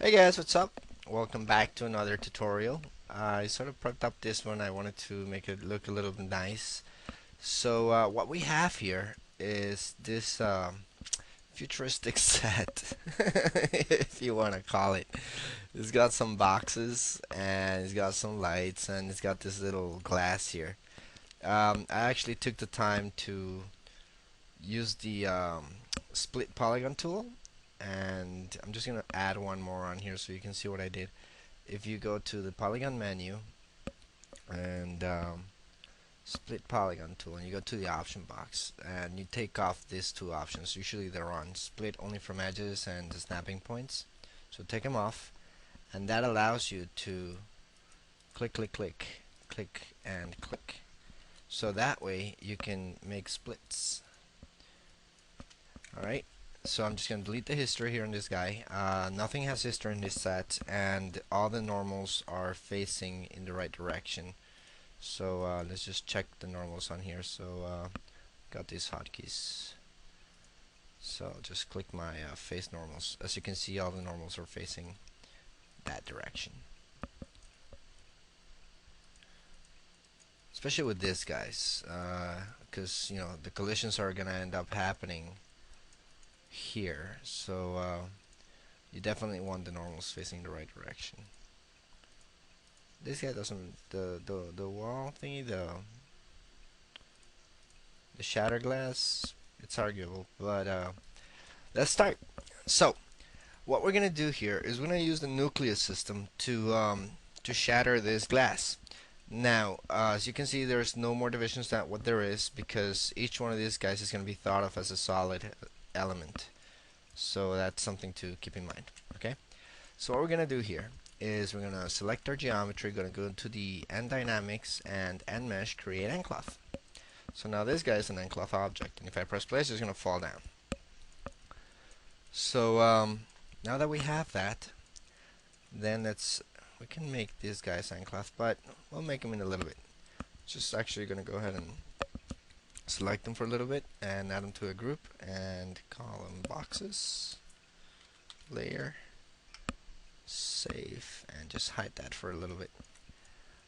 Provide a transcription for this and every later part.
Hey guys, what's up? Welcome back to another tutorial. I sort of prepped up this one. I wanted to make it look a little bit nice. So what we have here is this futuristic set, if you want to call it. It's got some boxes and it's got some lights and it's got this little glass here. I actually took the time to use the split polygon tool, and I'm just gonna add one more on here so you can see what I did. If you go to the polygon menu and split polygon tool, and you go to the option box and you take off these two options, usually they're on split only from edges and the snapping points, so take them off, and that allows you to click click click click and click, so that way you can make splits. Alright, so I'm just going to delete the history here on this guy. Nothing has history in this set, and all the normals are facing in the right direction. So let's just check the normals on here. So got these hotkeys. So I'll just click my face normals. As you can see, all the normals are facing that direction. Especially with this guys, because you know the collisions are gonna end up happening here. So you definitely want the normals facing the right direction. This guy doesn't, the wall thingy, the shatter glass, it's arguable, but let's start. So what we're gonna do here is we're gonna use the Nucleus system to shatter this glass. Now, as you can see, there's no more divisions than what there is, because each one of these guys is gonna be thought of as a solid element. So that's something to keep in mind. Okay. So what we're gonna do here is we're gonna select our geometry, gonna go into the end dynamics and end mesh, create enclave. So now this guy is an enclave object, and if I press play, it's just gonna fall down. So now that we have that, then we can make these guys enclave, but we'll make them in a little bit. Just actually gonna go ahead and select them for a little bit and add them to a group and call them boxes, layer, save, and just hide that for a little bit.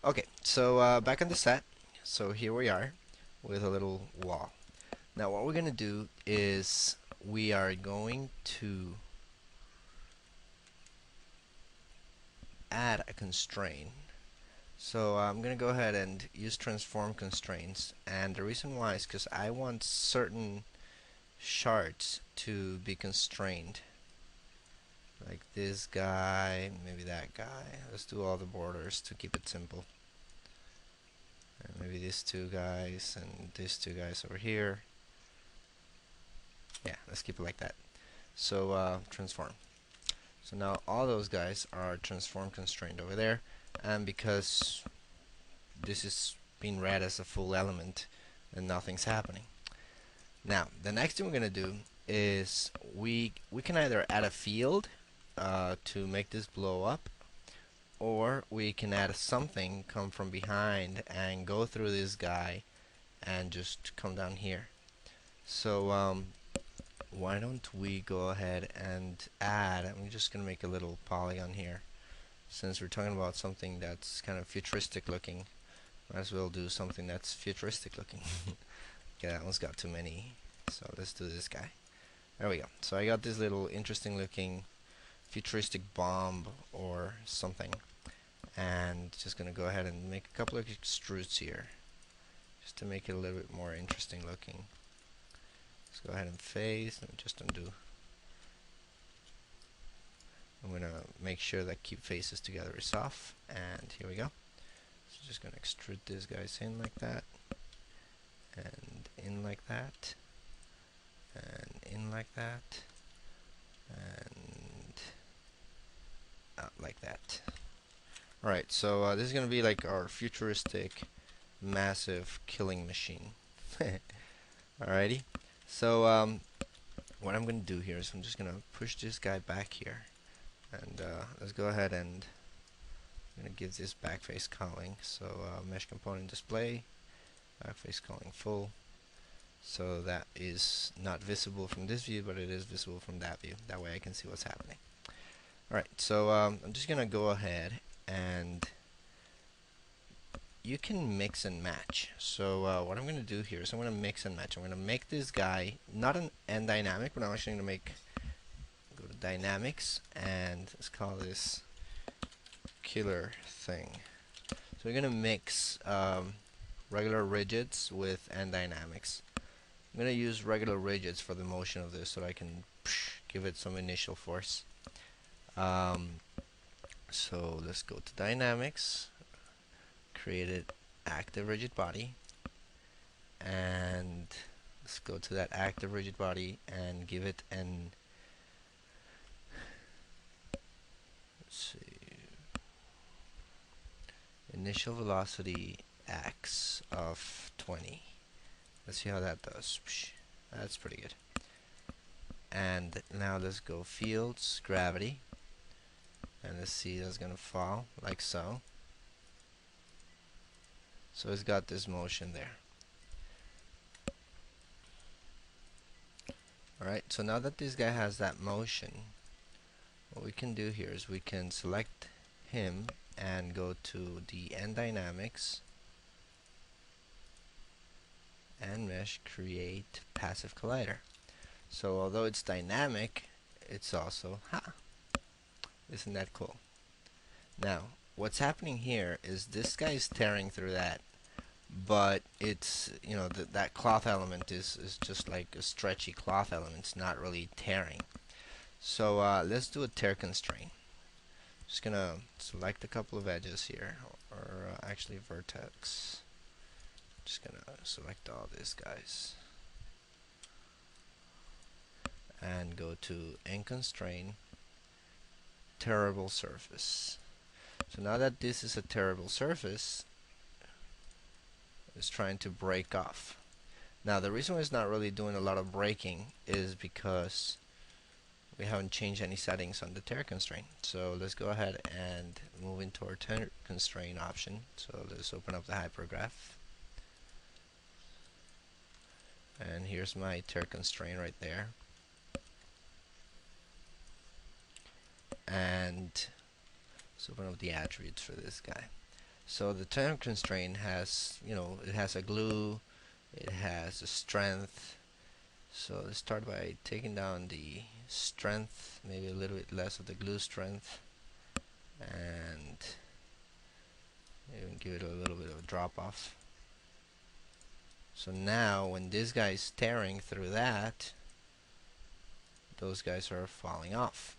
Okay, so back on the set. So here we are with a little wall. Now what we're gonna do is we are going to add a constraint. So I'm gonna go ahead and use transform constraints, and the reason why is because I want certain shards to be constrained, like this guy, maybe that guy. Let's do all the borders to keep it simple. And maybe these two guys and these two guys over here. Yeah, let's keep it like that. So transform. So now all those guys are transform constrained over there, and because this is being read as a full element, then nothing's happening. Now the next thing we're gonna do is we can either add a field to make this blow up, or we can add something, come from behind and go through this guy and just come down here. So why don't we go ahead and add, I'm just gonna make a little polygon here, since we're talking about something that's kind of futuristic looking. Might as well do something that's futuristic looking. Okay, that one's got too many, so let's do this guy. There we go. So I got this little interesting looking futuristic bomb or something, and just gonna go ahead and make a couple of extrudes here just to make it a little bit more interesting looking. Let's go ahead and face and just undo. I'm gonna make sure that keep faces together is off, and here we go. So just gonna extrude these guys in like that, and in like that, and in like that, and out like that. Alright, so this is gonna be like our futuristic massive killing machine. Alrighty, so what I'm gonna do here is I'm just gonna push this guy back here, and let's go ahead and I'm gonna give this backface calling. So mesh component display, backface calling full. So that is not visible from this view, but it is visible from that view. That way I can see what's happening. Alright, so I'm just gonna go ahead and you can mix and match. So what I'm gonna do here is I'm gonna mix and match. I'm gonna make this guy not an end dynamic, but I'm actually gonna go to dynamics and let's call this killer thing. So we're gonna mix regular rigids with end dynamics. I'm gonna use regular rigids for the motion of this so that I can give it some initial force. So let's go to dynamics, create an active rigid body, and let's go to that active rigid body and give it an, let's see, initial velocity x of 20. Let's see how that does. That's pretty good. And now let's go fields, gravity, and let's see that's gonna fall like so. So it's got this motion there. Alright, so now that this guy has that motion, what we can do here is we can select him and go to the end dynamics and mesh, create passive collider. So although it's dynamic, it's also, isn't that cool? Now, what's happening here is this guy is tearing through that, but it's, you know, that cloth element is just like a stretchy cloth element. It's not really tearing. So let's do a tear constraint. Just gonna select a couple of edges here, or actually vertex. Just gonna select all these guys and go to end constraint, tearable surface. So now that this is a tearable surface, it's trying to break off. Now the reason why it's not really doing a lot of breaking is because we haven't changed any settings on the tear constraint. So let's go ahead and move into our tear constraint option. So let's open up the hypergraph. And here's my tear constraint right there. And let's open up the attributes for this guy. So the tear constraint has, you know, it has a glue, it has a strength. So let's start by taking down the strength, maybe a little bit less of the glue strength, and even give it a little bit of a drop off. So now when this guy is tearing through that, those guys are falling off.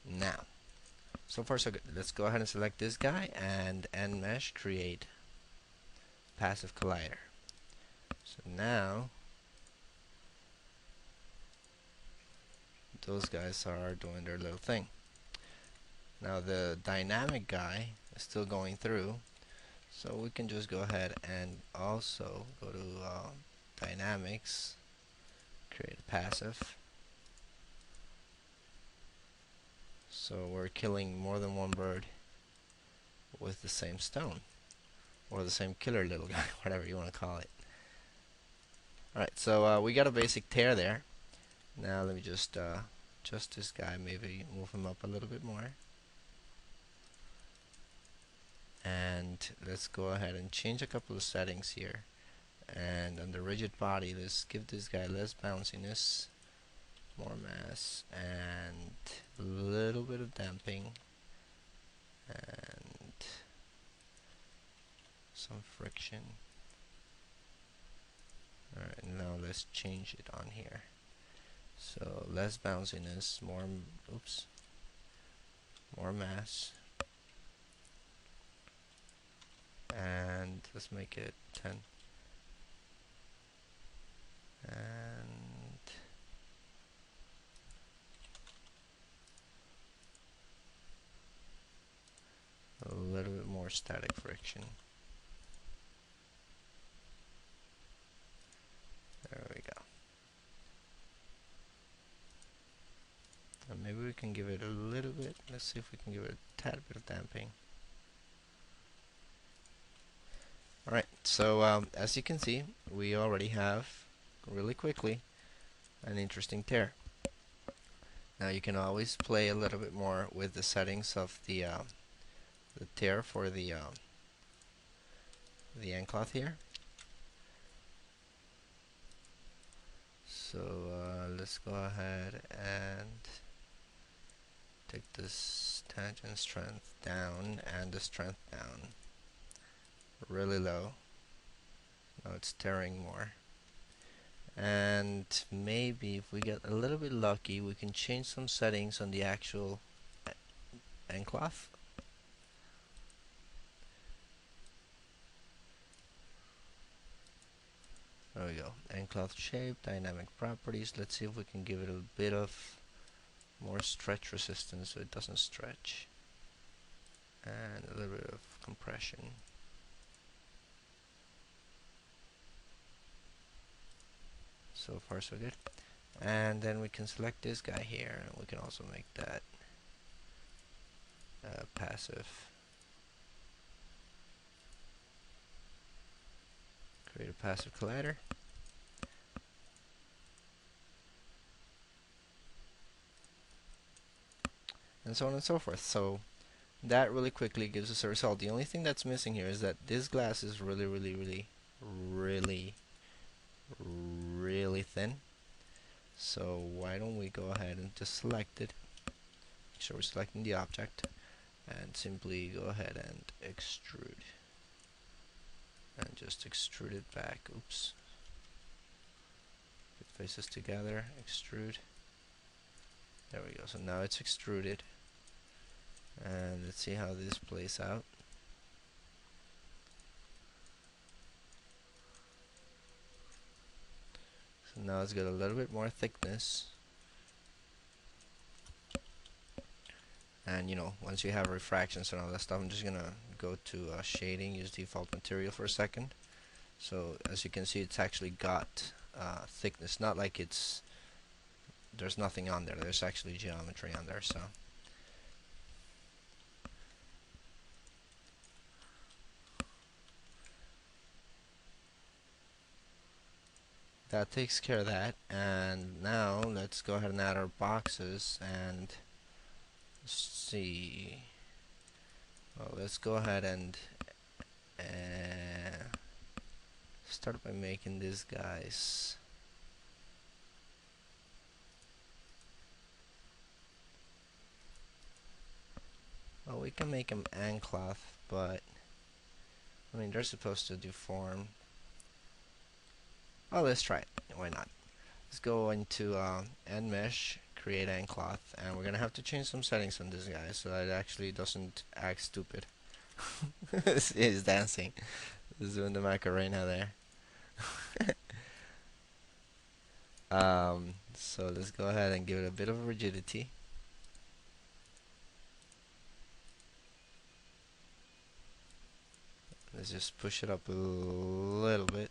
Now, so far so good. Let's go ahead and select this guy and end mesh, create passive collider. So now those guys are doing their little thing. Now the dynamic guy is still going through, so we can just go ahead and also go to dynamics, create a passive. So we're killing more than one bird with the same stone, or the same killer little guy, whatever you want to call it. Alright, so we got a basic tear there. Now let me just adjust this guy, maybe move him up a little bit more. And let's go ahead and change a couple of settings here. And on the rigid body, let's give this guy less bounciness, more mass, and a little bit of damping, and some friction. Alright, now let's change it on here. So less bounciness, more mass, and let's make it 10. And a little bit more static friction. There we go. And maybe we can give it a little bit. Let's see if we can give it a tad bit of damping. Alright, so as you can see, we already have, really quickly, an interesting tear. Now you can always play a little bit more with the settings of the tear for the end cloth here. So let's go ahead and take this tangent strength down and the strength down really low. Now it's tearing more. And maybe if we get a little bit lucky, we can change some settings on the actual end cloth. There we go. End cloth shape, dynamic properties. Let's see if we can give it a bit of more stretch resistance so it doesn't stretch. And a little bit of compression. So far so good. And then we can select this guy here, and we can also make that passive. Create a passive collider. And so on and so forth. So that really quickly gives us a result. The only thing that's missing here is that this glass is really thin. So why don't we go ahead and just select it. Make sure we're selecting the object and simply go ahead and extrude. And just extrude it back. Oops. Put faces together, extrude. There we go. So now it's extruded. And let's see how this plays out. So now it's got a little bit more thickness. And you know, once you have refractions and all that stuff, I'm just gonna go to shading, use default material for a second. So as you can see, it's actually got thickness, not like there's nothing on there. There's actually geometry on there. So that takes care of that. And now let's go ahead and add our boxes and see. Well, let's go ahead and start by making these guys. Well, we can make them end cloth, but I mean they're supposed to deform. Oh, let's try it. Why not? Let's go into end mesh, create end cloth, and we're gonna have to change some settings on this guy so that it actually doesn't act stupid. He's dancing. He's doing the Macarena there. So let's go ahead and give it a bit of rigidity. Let's just push it up a little bit.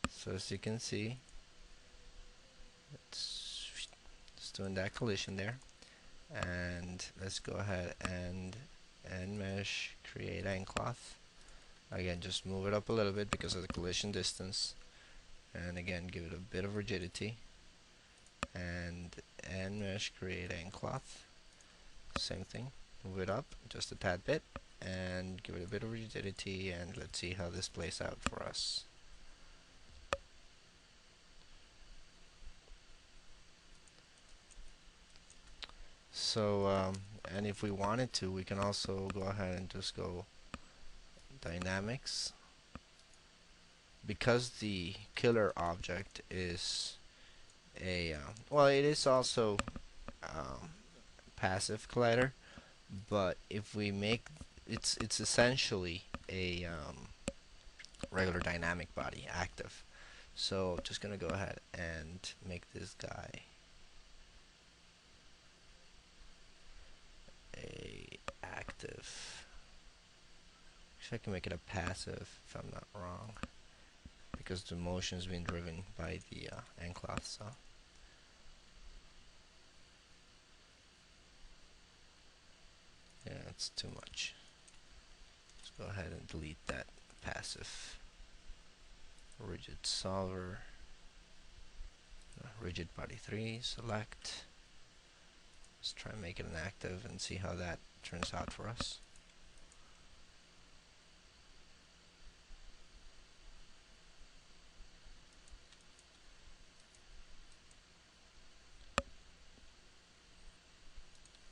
So as you can see, it's doing that collision there. And let's go ahead and mesh, create end cloth. Again, just move it up a little bit because of the collision distance. And again, give it a bit of rigidity. And end mesh, create end cloth. Same thing. Move it up just a tad bit and give it a bit of rigidity, and let's see how this plays out for us. So and if we wanted to, we can also go ahead and just go dynamics. Because the killer object is a well, it is also passive collider, but if we make it's essentially a regular dynamic body, active. So just gonna go ahead and make this guy a active. Actually, I can make it a passive if I'm not wrong, because the motion is being driven by the end cloth. So yeah, it's too much. Let's go ahead and delete that passive. Rigid solver. rigid body 3, select. Let's try and make it inactive and see how that turns out for us.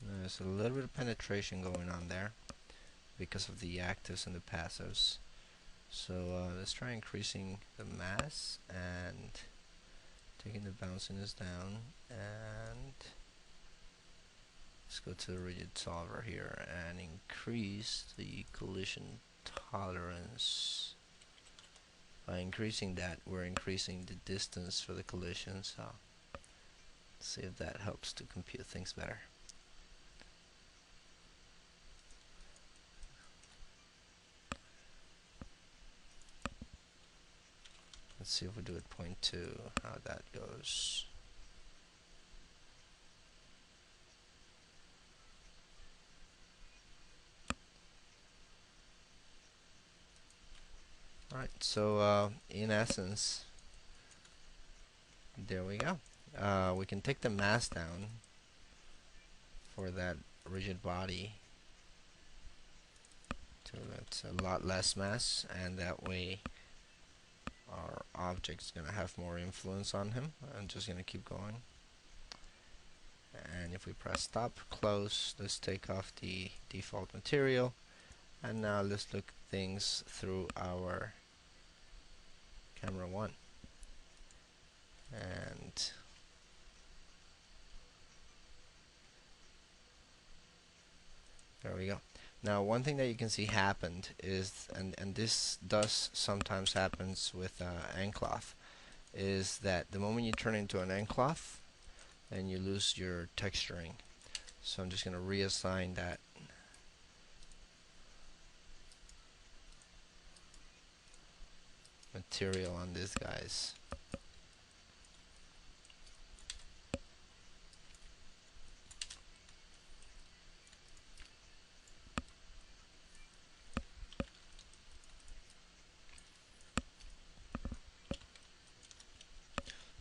There's a little bit of penetration going on there because of the actives and the passives. So let's try increasing the mass and taking the bounciness down, and let's go to the rigid solver here and increase the collision tolerance. By increasing that, we're increasing the distance for the collision, so let's see if that helps to compute things better. Let's see if we do it 0.2, how that goes. Alright, so in essence, there we go. We can take the mass down for that rigid body to that's a lot less mass, and that way our object is going to have more influence on him. I'm just going to keep going. And if we press stop, close, let's take off the default material, and now let's look things through our camera 1. And there we go. Now one thing that you can see happened is, and this does sometimes happens with encloth, is that the moment you turn into an encloth, then you lose your texturing. So I'm just going to reassign that material on these guys.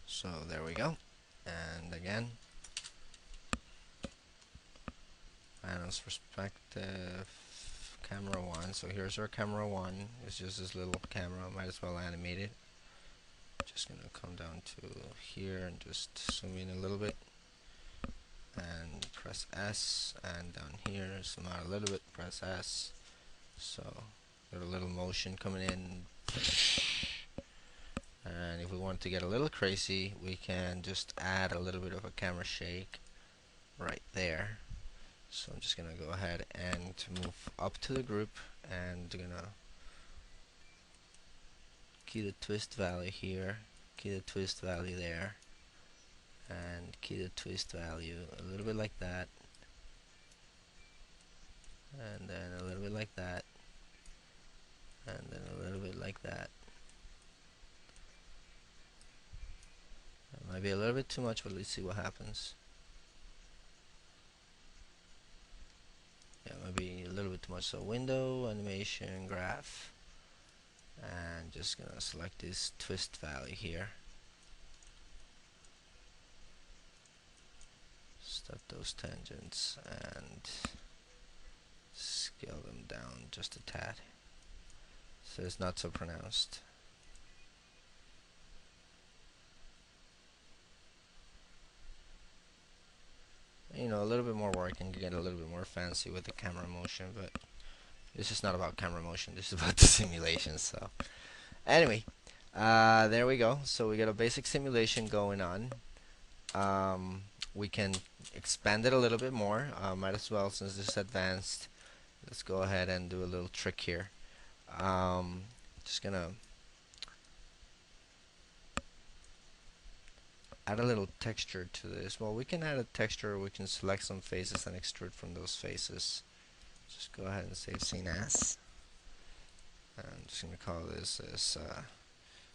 So there we go. And again, panels perspective, camera 1. So here's our camera 1. It's just this little camera. Might as well animate it. Just gonna come down to here and just zoom in a little bit, and press S, and down here zoom out a little bit, press S. So got a little motion coming in. And if we want to get a little crazy, we can just add a little bit of a camera shake right there. So I'm just gonna go ahead and move up to the group, and gonna key the twist value here, key the twist value there, and key the twist value a little bit like that, and then a little bit like that, and then a little bit like that. It might be a little bit too much, but let's see what happens. Yeah, maybe a little bit too much. So window, animation, graph, and just gonna select this twist value here. Start those tangents and scale them down just a tad, so it's not so pronounced. You know, a little bit more work and get a little bit more fancy with the camera motion, but this is not about camera motion, this is about the simulation. So anyway, there we go. So we got a basic simulation going on. We can expand it a little bit more. Might as well, since this is advanced, let's go ahead and do a little trick here. Just gonna add a little texture to this. Well, we can add a texture, we can select some faces and extrude from those faces. Just go ahead and save scene as. I'm just going to call this as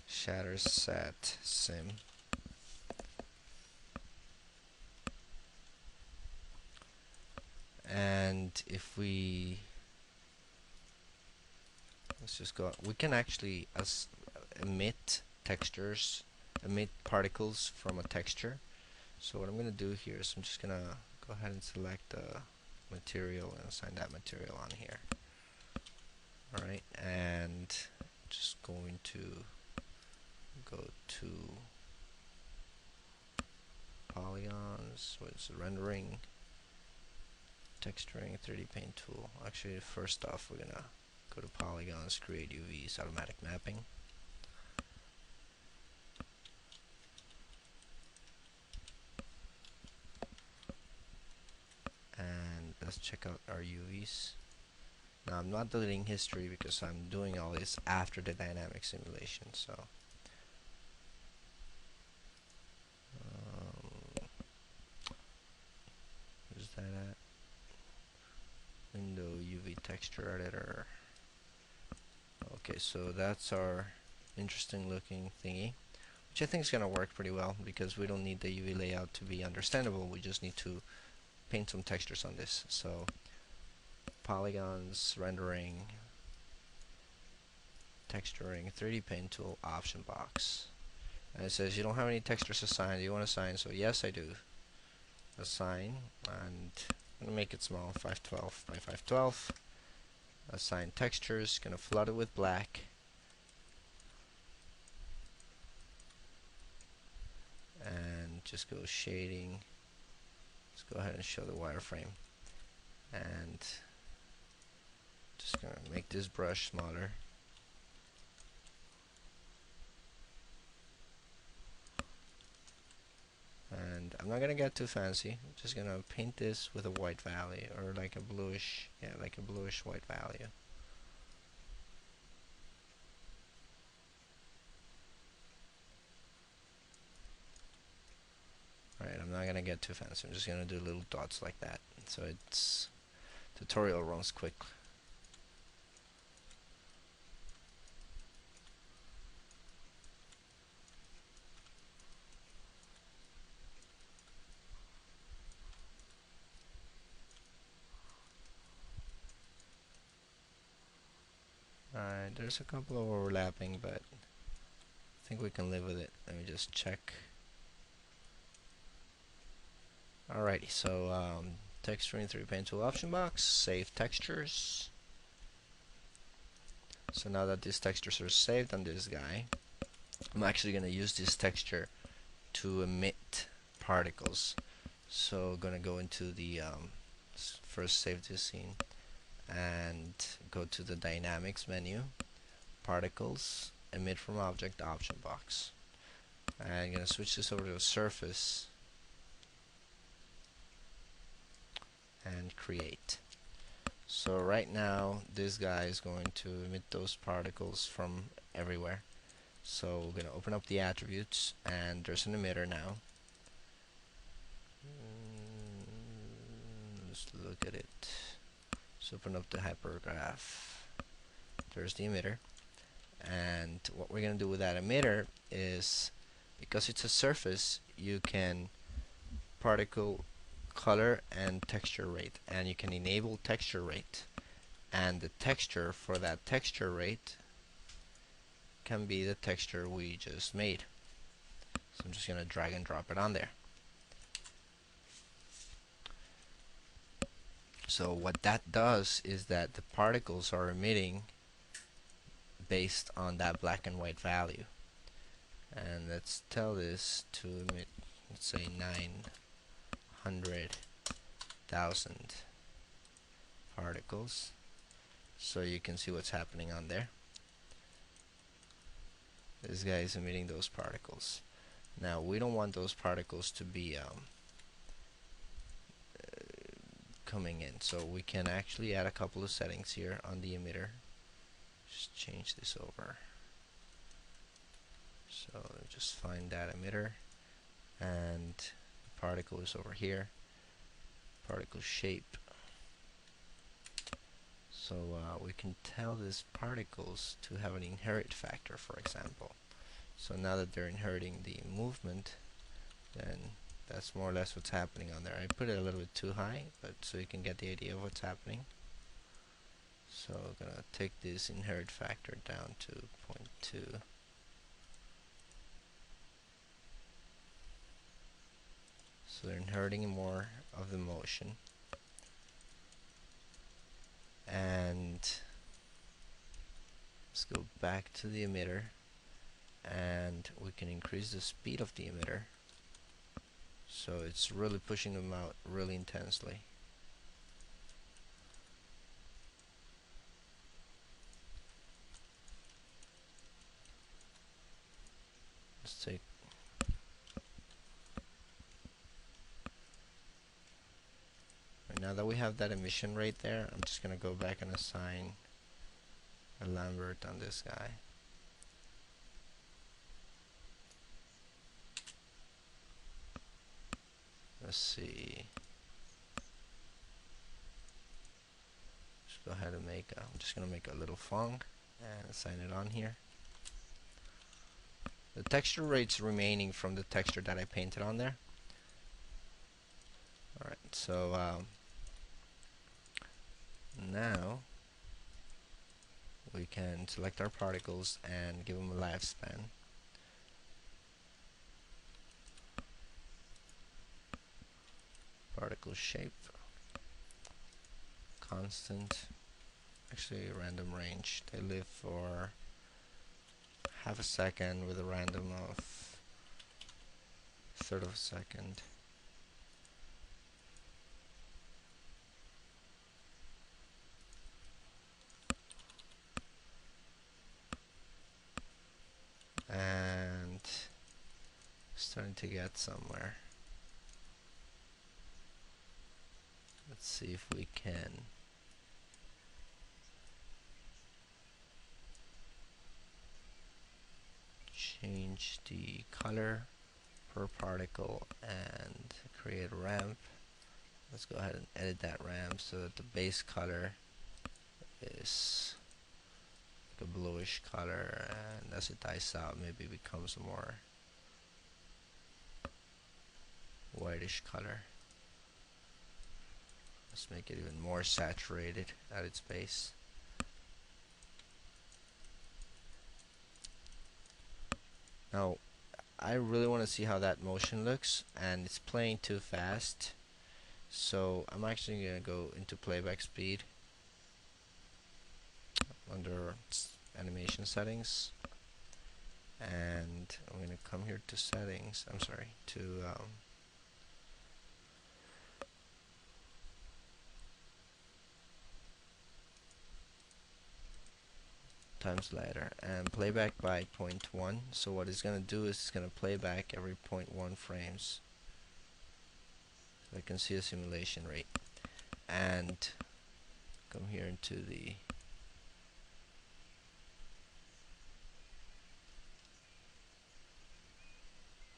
shatter set sim. And if we, let's just go, we can actually emit textures emit particles from a texture. So what I'm going to do here is I'm just going to go ahead and select the material and assign that material on here. Alright, and just going to go to polygons, what's rendering, texturing, 3D paint tool. Actually, first off, we're gonna go to polygons, create UVs, automatic mapping. And let's check out our UVs. Now I'm not deleting history because I'm doing all this after the dynamic simulation, so where's that at? Window UV texture editor. Okay, so that's our interesting looking thingy, which I think is gonna work pretty well because we don't need the UV layout to be understandable. We just need to paint some textures on this. So polygons, rendering, texturing, 3D paint tool, option box. And it says you don't have any textures assigned. You want to assign? So yes, I do. Assign, and I'm gonna make it small, 512 by 512. Assign textures. Gonna flood it with black. And just go shading. Let's go ahead and show the wireframe. And just gonna make this brush smaller. And I'm not gonna get too fancy. I'm just gonna paint this with a white value, or like a bluish, yeah, like a bluish white value. Alright, I'm not gonna get too fancy. I'm just gonna do little dots like that, so it's tutorial runs quick. Alright, there's a couple of overlapping, but I think we can live with it. Let me just check. Alrighty, so texturing through paint tool option box, save textures. So now that these textures are saved on this guy, I'm actually going to use this texture to emit particles. So going to go into the first save this scene and go to the dynamics menu, particles, emit from object, option box. And I'm going to switch this over to a surface and create. So right now this guy is going to emit those particles from everywhere. So we're going to open up the attributes, and there's an emitter now. Let's look at it. Let's open up the hypergraph. There's the emitter, and what we're going to do with that emitter is, because it's a surface, you can particle color and texture rate, and you can enable texture rate, and the texture for that texture rate can be the texture we just made. So I'm just going to drag and drop it on there. So what that does is that the particles are emitting based on that black and white value. And let's tell this to emit, let's say 900,000 particles, so you can see what's happening on there. This guy is emitting those particles. Now we don't want those particles to be coming in, so we can actually add a couple of settings here on the emitter. Just change this over. So just find that emitter, and the particle is over here, particle shape. So we can tell these particles to have an inherit factor, for example. So now that they're inheriting the movement, then that's more or less what's happening on there. I put it a little bit too high, but so you can get the idea of what's happening. So I'm gonna take this inherit factor down to 0.2. So they're inheriting more of the motion. And let's go back to the emitter, and we can increase the speed of the emitter, so it's really pushing them out really intensely. Let's take right, now that we have that emission rate there, I'm just gonna go back and assign a Lambert on this guy. Let's see. Just go ahead and make I'm just gonna make a little fong and assign it on here. The texture rate's remaining from the texture that I painted on there. Alright, so now we can select our particles and give them a lifespan. Particle shape, constant, actually random range. They live for half a second with a random of a third of a second. And starting to get somewhere. Let's see if we can change the color per particle and create a ramp. Let's go ahead and edit that ramp so that the base color is like a bluish color, and as it dies out maybe it becomes a more whitish color. Let's make it even more saturated at its base. Now I really want to see how that motion looks, and it's playing too fast, so I'm actually going to go into playback speed under animation settings, and I'm going to come here to settings, I'm sorry, to time slider and playback by 0.1. So what it's going to do is it's going to play back every 0.1 frames. So I can see a simulation rate, and come here into the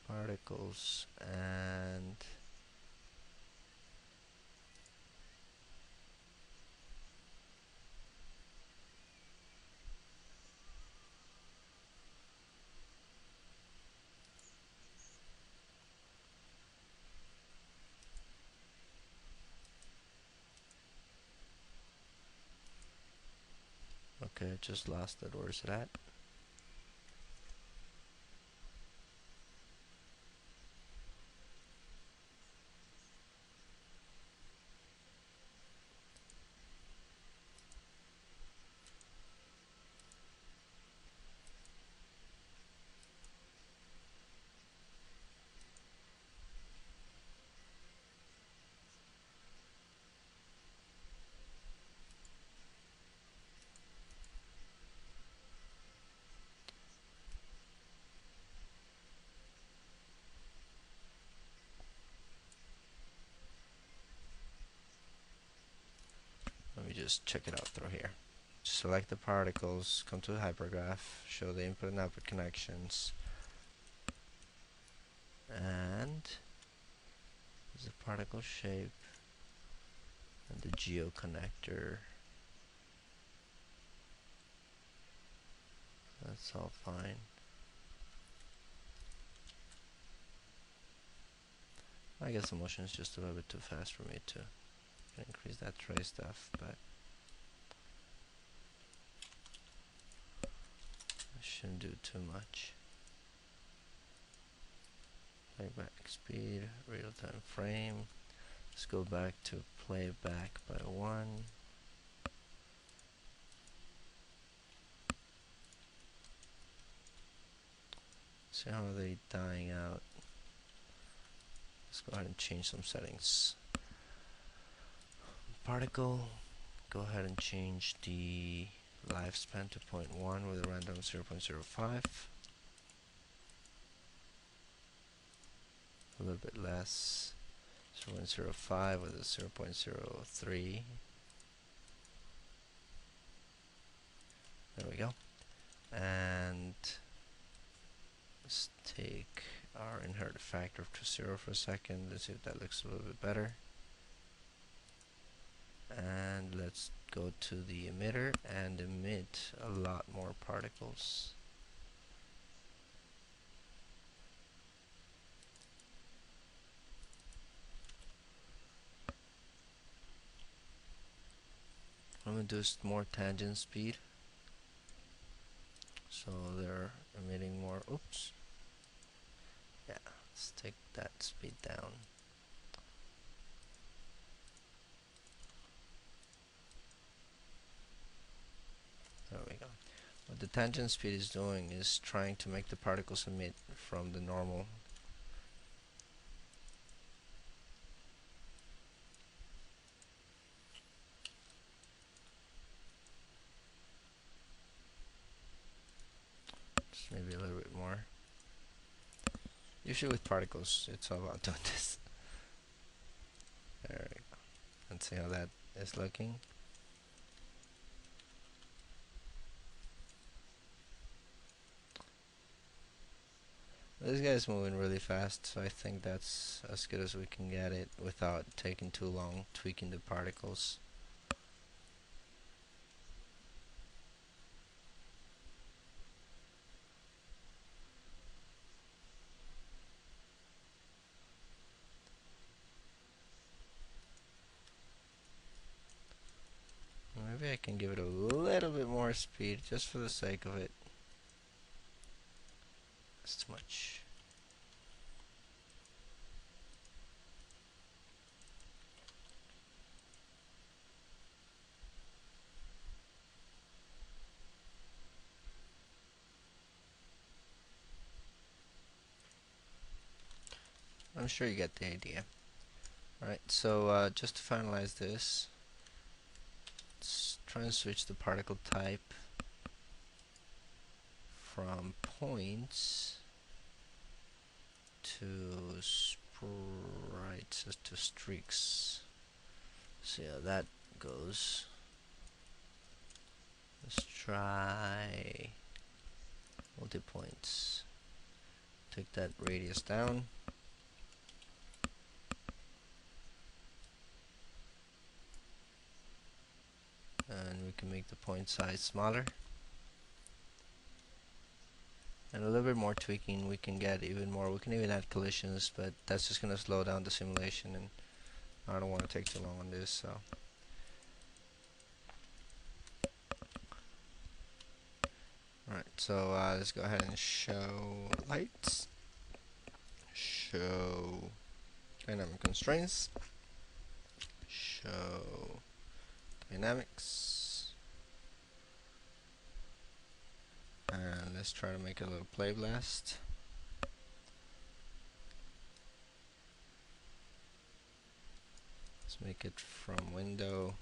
particles and okay, I just lost it. Where's it at? Let me just check it out through here. Select the particles, come to the hypergraph, show the input and output connections, and there's a particle shape and the geo connector. That's all fine. I guess the motion is just a little bit too fast for me to increase that tray stuff, but I shouldn't do too much. Playback speed, real-time frame. Let's go back to playback by 1. See how are they dying out? Let's go ahead and change some settings. Particle, go ahead and change the lifespan to 0.1 with a random 0.05. A little bit less, 0.05 with a 0.03. There we go. And let's take our inherited factor to 0 for a second. Let's see if that looks a little bit better. And let's go to the emitter and emit a lot more particles. I'm going to do more tangent speed, so they're emitting more. Oops. Yeah, let's take that speed down. There we go. What the tangent speed is doing is trying to make the particles emit from the normal. Just maybe a little bit more. Usually with particles, it's all about doing this. There we go. Let's see how that is looking. This guy's moving really fast, so I think that's as good as we can get it without taking too long tweaking the particles. Maybe I can give it a little bit more speed just for the sake of it. That's too much. I'm sure you get the idea. Alright, so just to finalize this, let's try and switch the particle type from points to sprites, to streaks. See how that goes. Let's try multi-points. Take that radius down. And we can make the point size smaller. And a little bit more tweaking, we can get even more. We can even add collisions, but that's just going to slow down the simulation, and I don't want to take too long on this. So alright, so let's go ahead and show lights, show dynamic constraints, show dynamics, and let's try to make a little play blast. Let's make it from window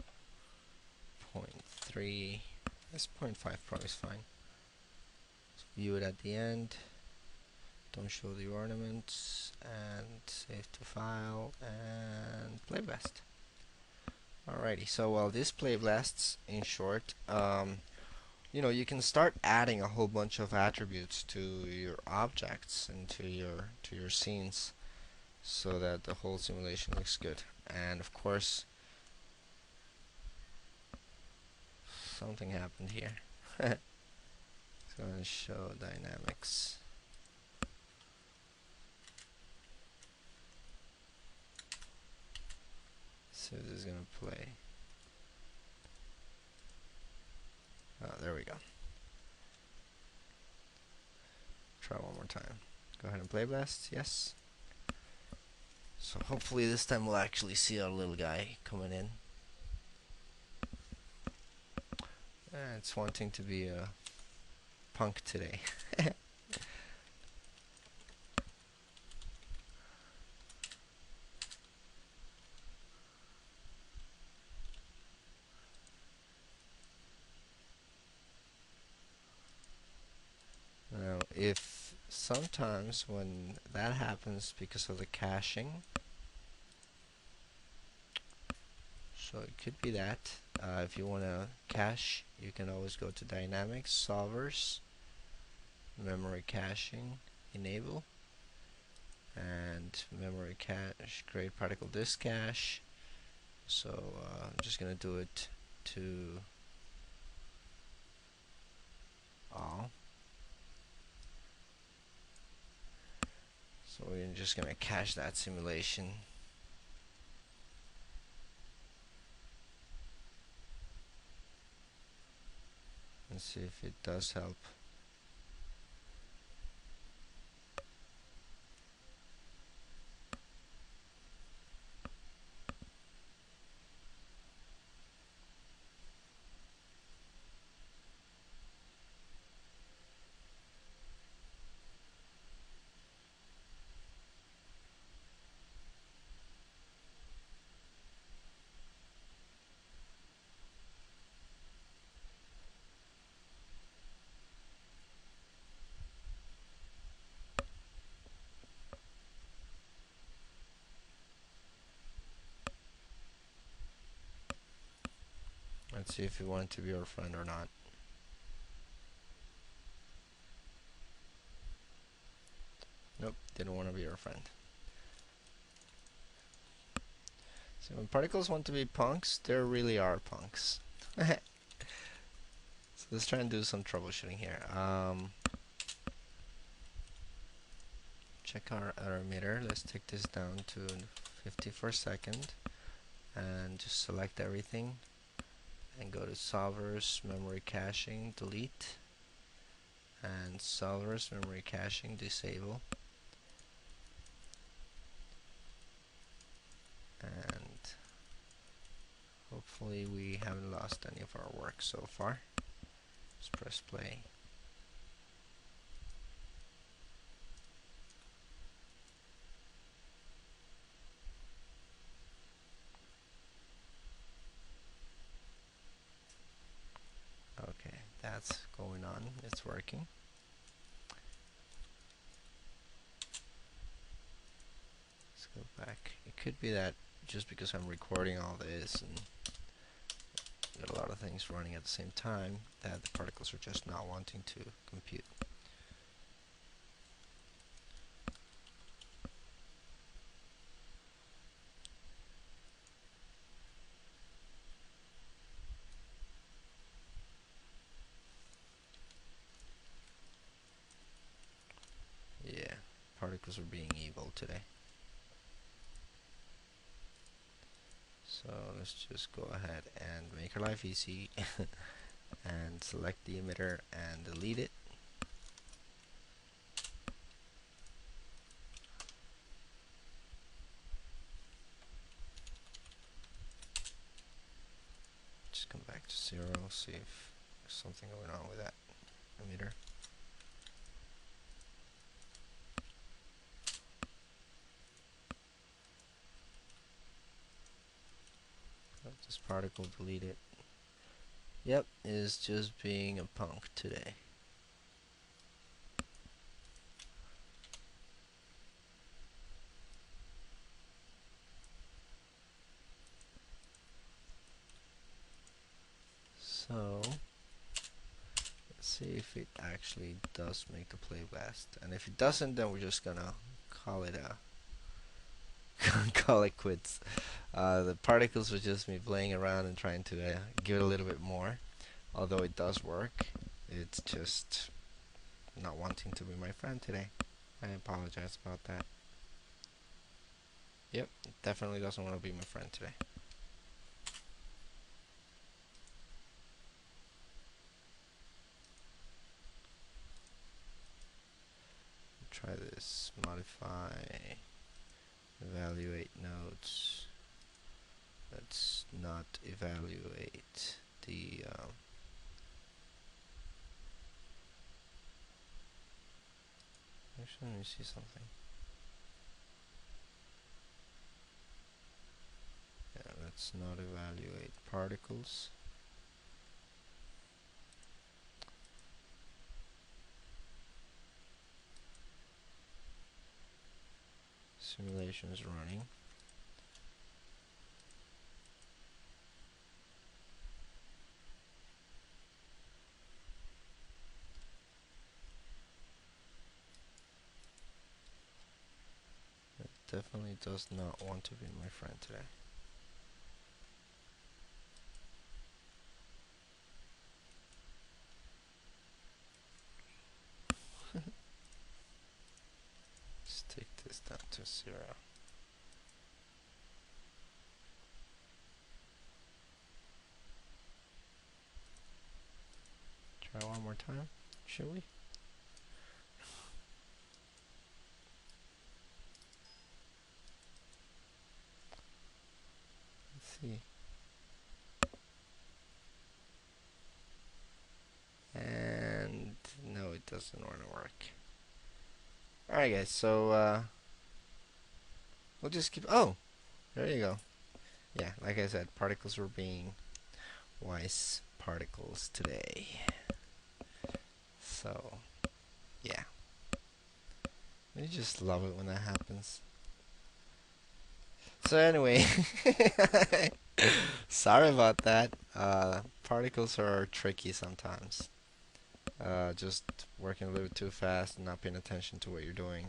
0.3. This 0.5 probably is fine. Let's view it at the end. Don't show the ornaments, and save to file and play blast. Alrighty, so while this play blasts, in short, you know, you can start adding a whole bunch of attributes to your objects and to your scenes, so that the whole simulation looks good. And of course, something happened here. Let's go and show dynamics. So this is gonna play. Oh, there we go. Try one more time. Go ahead and play blast. Yes. So hopefully this time we'll actually see our little guy coming in. It's wanting to be a punk today. Now, if sometimes when that happens because of the caching, so it could be that. If you want to cache, you can always go to Dynamics, Solvers, Memory Caching, Enable, and Memory Cache, create Particle Disk Cache. So I'm just going to do it to all. So we're just going to cache that simulation. And see if it does help. Let's see if you want it to be our friend or not. Nope, didn't want to be our friend. So when particles want to be punks, they really are punks. So let's try and do some troubleshooting here. Check our emitter. Let's take this down to 50 for a second and just select everything and go to solvers, memory caching, delete, and solvers, memory caching, disable, and hopefully we haven't lost any of our work so far. Let's press play. Okay, that's going on. It's working. Let's go back. It could be that just because I'm recording all this and got a lot of things running at the same time, that the particles are just not wanting to compute. Yeah, particles are being evil today. So let's just go ahead and make our life easy and select the emitter and delete it. Just come back to 0, see if there's something going on with that emitter. This particle, delete it. Yep, is just being a punk today. So let's see if it actually does make the play blast, and if it doesn't, then we're just gonna call it a call it quits. The particles were just me playing around and trying to give it a little bit more. Although it does work, it's just not wanting to be my friend today. I apologize about that. Yep, it definitely doesn't want to be my friend today. Try this. Modify the value evaluate nodes. Let's not evaluate the actually, let me see something. Yeah, let's not evaluate particles. Simulation is running. It definitely does not want to be my friend today. Let's take this down to 0. Try one more time, shall we? Let's see. And no, it doesn't want to work. Alright guys, so we'll just keep, oh, there you go. Yeah, like I said, particles were being wise particles today. So, yeah. I just love it when that happens. So anyway, sorry about that. Particles are tricky sometimes. Just working a little too fast and not paying attention to what you're doing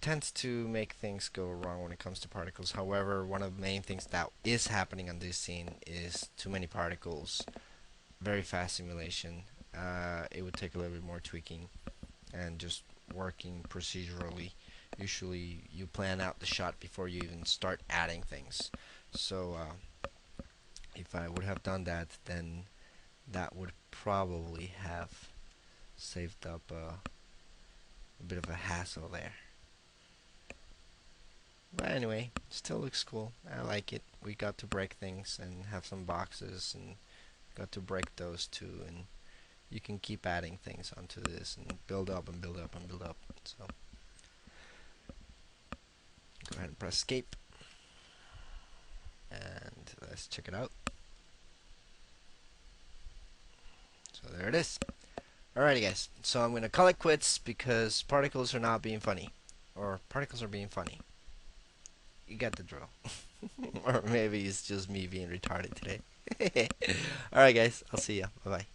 tends to make things go wrong when it comes to particles. However, one of the main things that is happening on this scene is too many particles, very fast simulation. It would take a little bit more tweaking and just working procedurally. Usually you plan out the shot before you even start adding things. So if I would have done that, then that would probably have saved up a bit of a hassle there. But anyway, still looks cool. I like it. We got to break things and have some boxes and got to break those too, and you can keep adding things onto this and build up and build up and build up. So go ahead and press escape and let's check it out. So there it is. Alrighty guys, so I'm gonna call it quits because particles are not being funny, or particles are being funny. You get the drill. Or maybe it's just me being retarded today. Alright guys, I'll see ya. Bye bye.